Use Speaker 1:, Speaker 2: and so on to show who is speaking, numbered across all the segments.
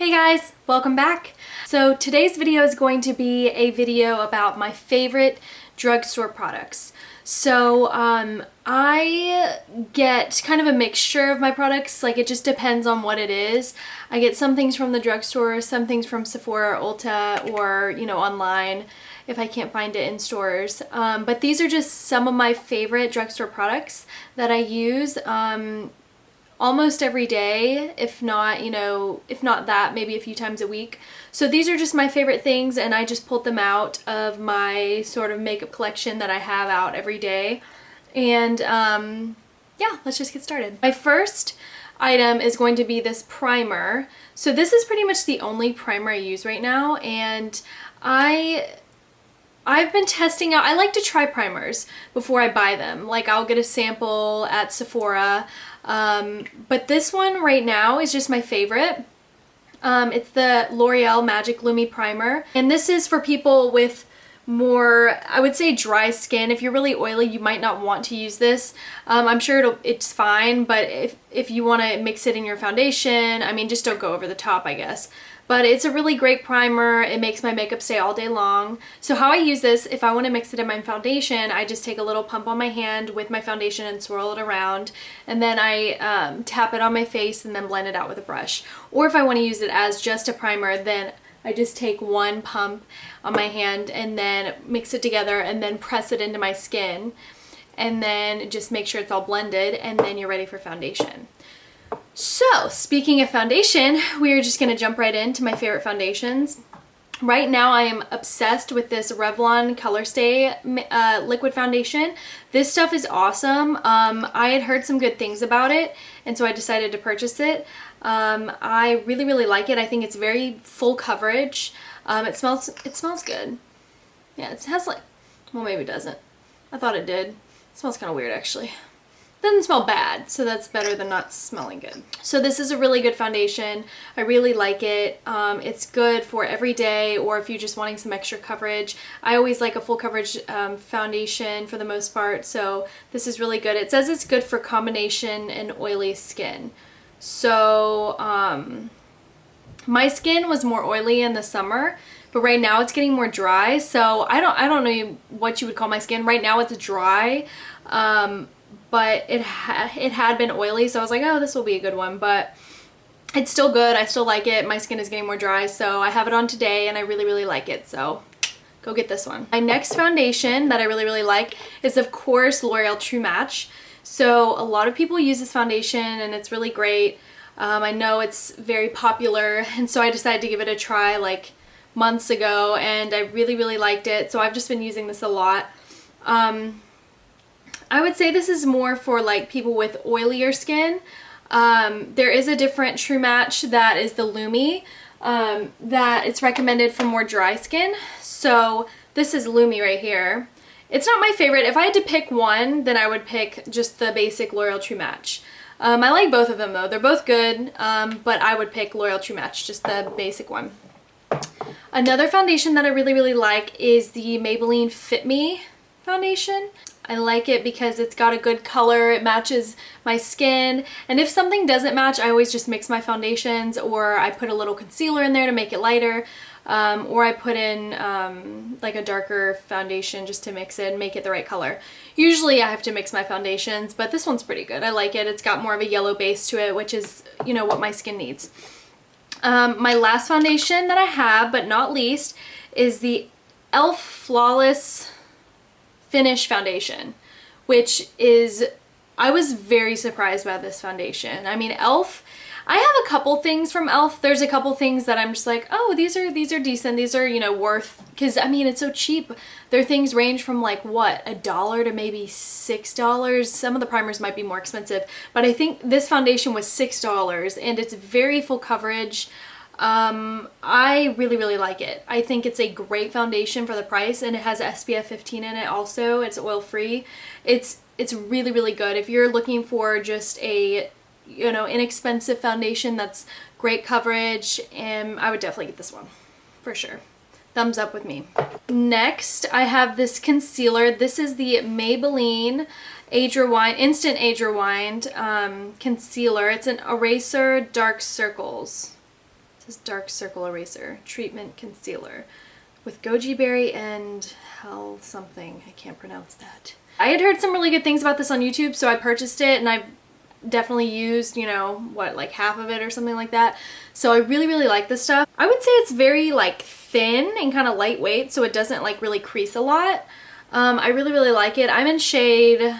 Speaker 1: Hey guys, welcome back. So today's video is going to be a video about my favorite drugstore products. So I get kind of a mixture of my products, like it just depends on what it is. I get some things from the drugstore, some things from Sephora or Ulta, or online if I can't find it in stores. But these are just some of my favorite drugstore products that I use almost every day, if not that, maybe a few times a week. So these are just my favorite things, and I just pulled them out of my sort of makeup collection that I have out every day. And yeah, let's just get started. My first item is going to be this primer. So this is pretty much the only primer I use right now, and I've been testing out, I like to try primers before I buy them. Like I'll get a sample at Sephora, but this one right now is just my favorite. It's the L'Oreal Magic Lumi Primer, and this is for people with more, I would say, dry skin. If you're really oily, you might not want to use this. I'm sure it's fine, but if you want to mix it in your foundation, I mean, just don't go over the top, I guess. But it's a really great primer. It makes my makeup stay all day long. So how I use this, if I want to mix it in my foundation, I just take a little pump on my hand with my foundation and swirl it around. And then I tap it on my face and then blend it out with a brush. Or if I want to use it as just a primer, then I just take one pump on my hand and then mix it together and then press it into my skin. And then just make sure it's all blended, and then you're ready for foundation. So, speaking of foundation, we are just going to jump right into my favorite foundations. Right now I am obsessed with this Revlon Color Stay liquid foundation. This stuff is awesome. I had heard some good things about it, and so I decided to purchase it. I really like it. I think it's very full coverage. It smells good. Yeah, it has like, well, maybe it doesn't. I thought it did. It smells kind of weird actually. Doesn't smell bad, so that's better than not smelling good. So this is a really good foundation. I really like it. It's good for every day, or if you're just wanting some extra coverage. I always like a full coverage foundation for the most part, so this is really good. It says it's good for combination and oily skin. So my skin was more oily in the summer, but right now it's getting more dry. So I don't know what you would call my skin. Right now it's dry. But it had been oily, so I was like, oh, this will be a good one, but it's still good. I still like it. My skin is getting more dry, so I have it on today, and I really like it, so go get this one. My next foundation that I really like is, of course, L'Oreal True Match. So a lot of people use this foundation, and it's really great. I know it's very popular, and so I decided to give it a try like months ago, and I really liked it, so I've just been using this a lot. I would say this is more for like people with oilier skin. There is a different True Match that is the Lumi, that it's recommended for more dry skin. So this is Lumi right here. It's not my favorite. If I had to pick one, then I would pick just the basic L'Oreal True Match. I like both of them though. They're both good, but I would pick L'Oreal True Match, just the basic one. Another foundation that I really like is the Maybelline Fit Me foundation. I like it because it's got a good color, it matches my skin, and if something doesn't match, I always just mix my foundations, or I put a little concealer in there to make it lighter, or I put in like a darker foundation just to mix it and make it the right color. Usually I have to mix my foundations, but this one's pretty good. I like it. It's got more of a yellow base to it, which is, what my skin needs. My last foundation that I have, but not least, is the e.l.f. Flawless Finish foundation, which is, I was very surprised by this foundation. I mean, e.l.f., I have a couple things from e.l.f. There's a couple things that I'm just like, oh, these are decent. These are, worth, because I mean, it's so cheap. Their things range from like, what, $1 to maybe $6. Some of the primers might be more expensive, but I think this foundation was $6, and it's very full coverage. I really like it. I think it's a great foundation for the price, and it has SPF 15 in it also. It's oil-free. It's really good. If you're looking for just a, inexpensive foundation that's great coverage, and I would definitely get this one for sure. Thumbs up with me. Next, I have this concealer. This is the Maybelline Age Rewind, Instant Age Rewind concealer. It's an eraser dark circles. This is Dark Circle Eraser Treatment Concealer with goji berry and hell something. I can't pronounce that. I had heard some really good things about this on YouTube, so I purchased it, and I've definitely used, you know, what, like half of it or something like that. So I really, really like this stuff. I would say it's very like thin and kind of lightweight, so it doesn't like really crease a lot. I really, really like it. I'm in shade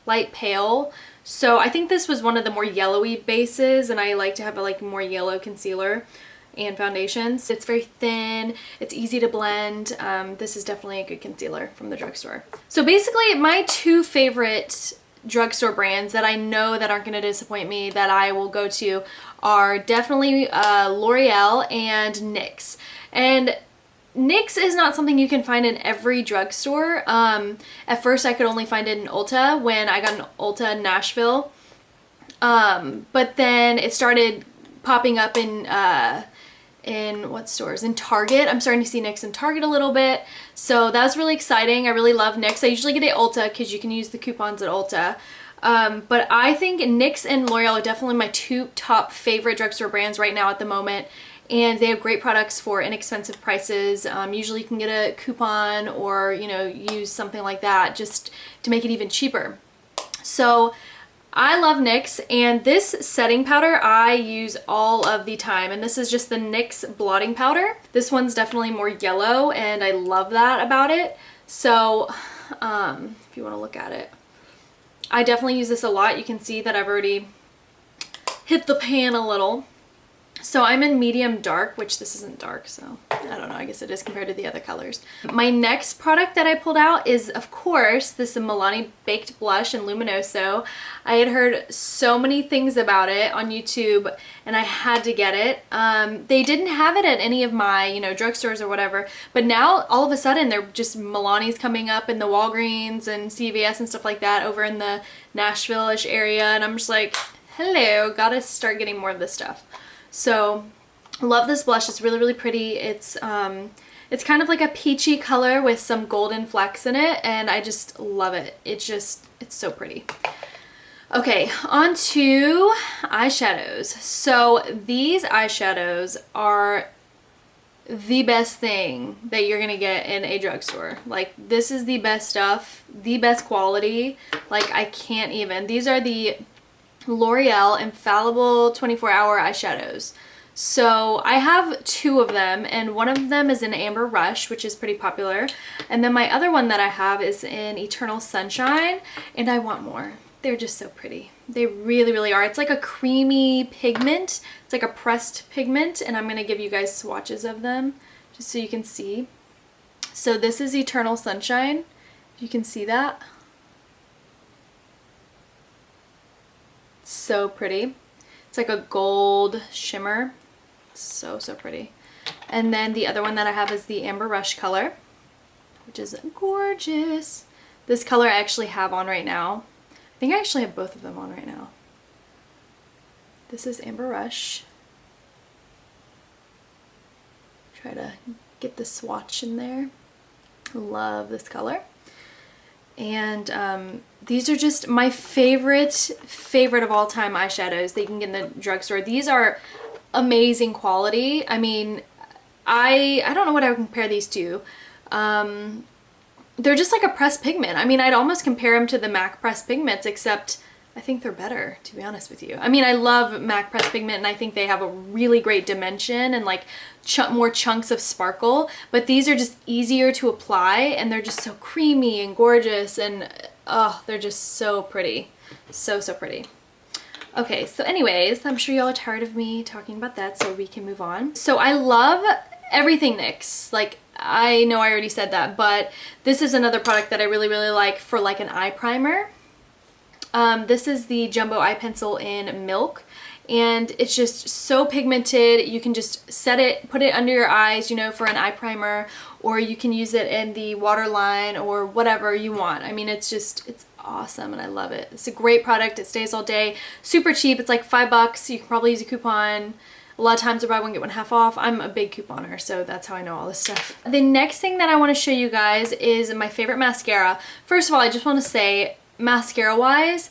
Speaker 1: Light Pale, so I think this was one of the more yellowy bases, and I like to have a like more yellow concealer and foundations. It's very thin, it's easy to blend. This is definitely a good concealer from the drugstore. So basically my two favorite drugstore brands that I know that aren't going to disappoint me that I will go to are definitely L'Oreal and NYX. And NYX is not something you can find in every drugstore. At first I could only find it in Ulta when I got an Ulta in Nashville. But then it started popping up in what stores? In Target. I'm starting to see NYX in Target a little bit. So that was really exciting. I really love NYX. I usually get it at Ulta because you can use the coupons at Ulta. But I think NYX and L'Oreal are definitely my two top favorite drugstore brands right now at the moment. And they have great products for inexpensive prices. Usually you can get a coupon or, you know, use something like that just to make it even cheaper. So I love NYX, and this setting powder I use all of the time, and this is just the NYX blotting powder. This one's definitely more yellow, and I love that about it. So if you want to look at it, I definitely use this a lot. You can see that I've already hit the pan a little. So I'm in medium dark, which this isn't dark, so I don't know, I guess it is compared to the other colors. My next product that I pulled out is, of course, this Milani Baked Blush in Luminoso. I had heard so many things about it on YouTube, and I had to get it. They didn't have it at any of my, you know, drugstores or whatever, but now all of a sudden they're just, Milani's coming up in the Walgreens and CVS and stuff like that over in the Nashville-ish area, and I'm just like, hello, gotta start getting more of this stuff. So love this blush. It's really, really pretty. It's kind of like a peachy color with some golden flecks in it, and I just love it. It's so pretty. Okay, on to eyeshadows. So these eyeshadows are the best thing that you're gonna get in a drugstore. Like, this is the best stuff, the best quality. Like, I can't even. These are the L'Oreal Infallible 24-Hour eyeshadows. So I have two of them, and one of them is in Amber Rush, which is pretty popular, and then my other one that I have is in Eternal Sunshine, and I want more. They're just so pretty. They really, really are. It's like a creamy pigment. It's like a pressed pigment, and I'm gonna give you guys swatches of them just so you can see. So this is Eternal Sunshine, if you can see that. So pretty. It's like a gold shimmer. So, so pretty. And then the other one that I have is the Amber Rush color, which is gorgeous. This color I actually have on right now. I think I actually have both of them on right now. This is Amber Rush. Try to get the swatch in there. Love this color. And these are just my favorite of all time eyeshadows that you can get in the drugstore. These are amazing quality. I mean, I don't know what I would compare these to. They're just like a pressed pigment. I mean, I'd almost compare them to the MAC pressed pigments, except I think they're better, to be honest with you. I mean, I love MAC pressed pigment, and I think they have a really great dimension and like more chunks of sparkle, but these are just easier to apply, and they're just so creamy and gorgeous, and oh, they're just so pretty. So, so pretty. Okay, so anyways, I'm sure y'all are tired of me talking about that, so we can move on. So I love everything NYX. Like, I know I already said that, but this is another product that I really, really like for like an eye primer. This is the Jumbo Eye Pencil in Milk, and it's just so pigmented. You can just set it, put it under your eyes, you know, for an eye primer, or you can use it in the waterline or whatever you want. I mean, it's awesome, and I love it. It's a great product. It stays all day. Super cheap. It's like $5. You can probably use a coupon. A lot of times I buy one, get one half off. I'm a big couponer, so that's how I know all this stuff. The next thing that I want to show you guys is my favorite mascara. First of all, I just want to say, mascara wise,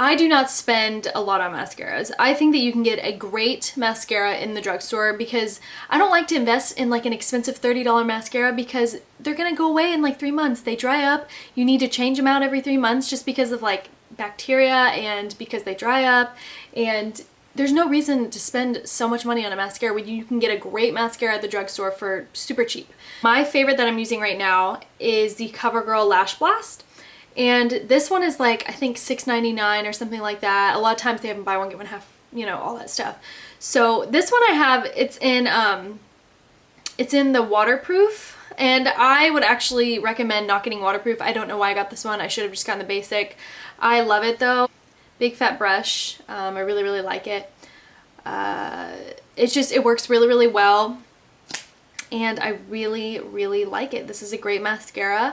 Speaker 1: I do not spend a lot on mascaras. I think that you can get a great mascara in the drugstore because I don't like to invest in like an expensive $30 mascara because they're gonna go away in like 3 months. They dry up. You need to change them out every 3 months just because of like bacteria and because they dry up, and there's no reason to spend so much money on a mascara when you can get a great mascara at the drugstore for super cheap. My favorite that I'm using right now is the CoverGirl Lash Blast. And this one is like, I think $6.99 or something like that. A lot of times they have them buy one, get one half, you know, all that stuff. So this one I have, it's in the waterproof, and I would actually recommend not getting waterproof. I don't know why I got this one. I should have just gotten the basic. I love it though. Big fat brush. I really, really like it. It works really, really well. And I really, really like it. This is a great mascara.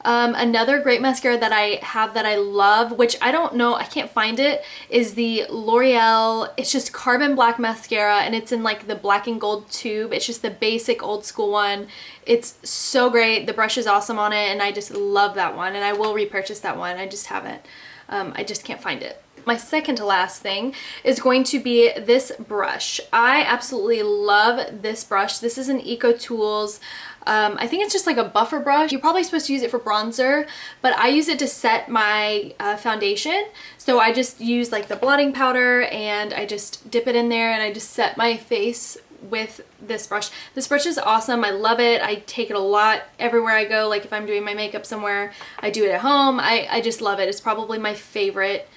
Speaker 1: Another great mascara that I have that I love, which I don't know, I can't find it, is the L'Oreal, it's just Carbon Black Mascara, and it's in like the black and gold tube. It's just the basic old school one. It's so great. The brush is awesome on it, and I just love that one, and I will repurchase that one. I just haven't. I just can't find it. My second to last thing is going to be this brush. I absolutely love this brush. This is an EcoTools. I think it's just like a buffer brush. You're probably supposed to use it for bronzer, but I use it to set my foundation. So I just use like the blotting powder and I just dip it in there and I just set my face with this brush. This brush is awesome. I love it. I take it a lot everywhere I go. Like if I'm doing my makeup somewhere, I do it at home. I just love it. It's probably my favorite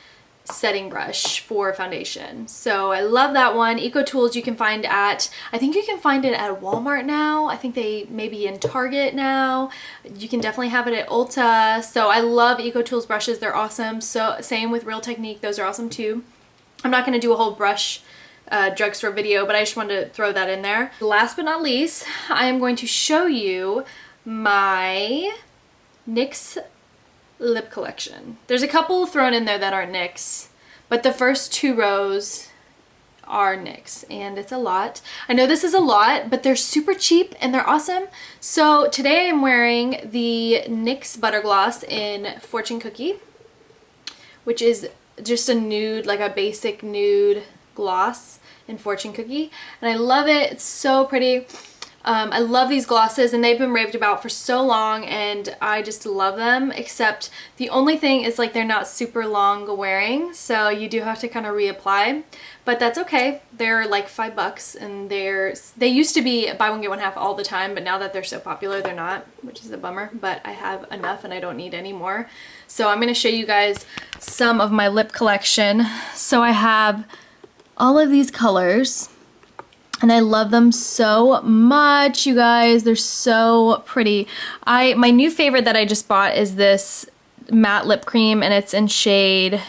Speaker 1: setting brush for foundation. So I love that one. EcoTools you can find at, I think you can find it at Walmart now. I think they may be in Target now. You can definitely have it at Ulta. So I love EcoTools brushes. They're awesome. So same with Real Technique. Those are awesome too. I'm not going to do a whole brush drugstore video, but I just wanted to throw that in there. Last but not least, I am going to show you my NYX lip collection. There's a couple thrown in there that aren't NYX, but the first 2 rows are NYX, and it's a lot. I know this is a lot, but they're super cheap and they're awesome. So today I'm wearing the NYX Butter Gloss in Fortune Cookie, which is just a nude, like a basic nude gloss in Fortune Cookie, and I love it. It's so pretty. I love these glosses, and they've been raved about for so long, and I just love them, except the only thing is like they're not super long wearing, so you do have to kind of reapply, but that's okay. They're like $5, and they used to be buy one get one half all the time, but now that they're so popular they're not, which is a bummer, but I have enough and I don't need any more. So I'm going to show you guys some of my lip collection. So I have all of these colors, and I love them so much, you guys. They're so pretty. My new favorite that I just bought is this matte lip cream, and it's in shade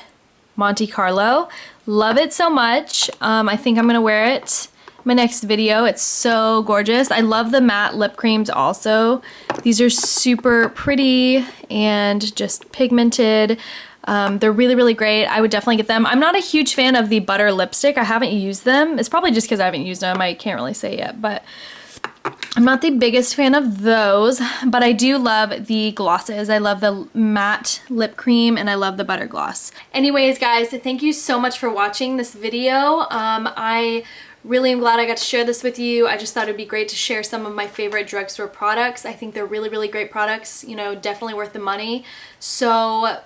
Speaker 1: Monte Carlo. Love it so much. I think I'm gonna wear it in my next video. It's so gorgeous. I love the matte lip creams also. These are super pretty and just pigmented. They're really, really great. I would definitely get them. I'm not a huge fan of the butter lipstick. I haven't used them. It's probably just because I haven't used them. I can't really say yet, but I'm not the biggest fan of those, but I do love the glosses. I love the matte lip cream, and I love the butter gloss. Anyways, guys, thank you so much for watching this video. I really am glad I got to share this with you. I just thought it'd be great to share some of my favorite drugstore products. I think they're really, really great products, you know, definitely worth the money. So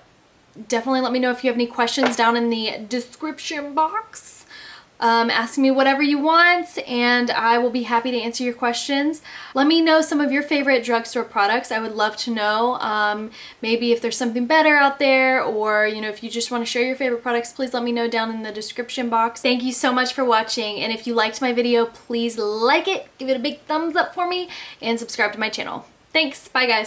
Speaker 1: definitely let me know if you have any questions down in the description box. Ask me whatever you want, and I will be happy to answer your questions. Let me know some of your favorite drugstore products. I would love to know. Maybe if there's something better out there, or you know, if you just want to share your favorite products, please let me know down in the description box. Thank you so much for watching, and if you liked my video, please like it, give it a big thumbs up for me, and subscribe to my channel. Thanks, bye guys.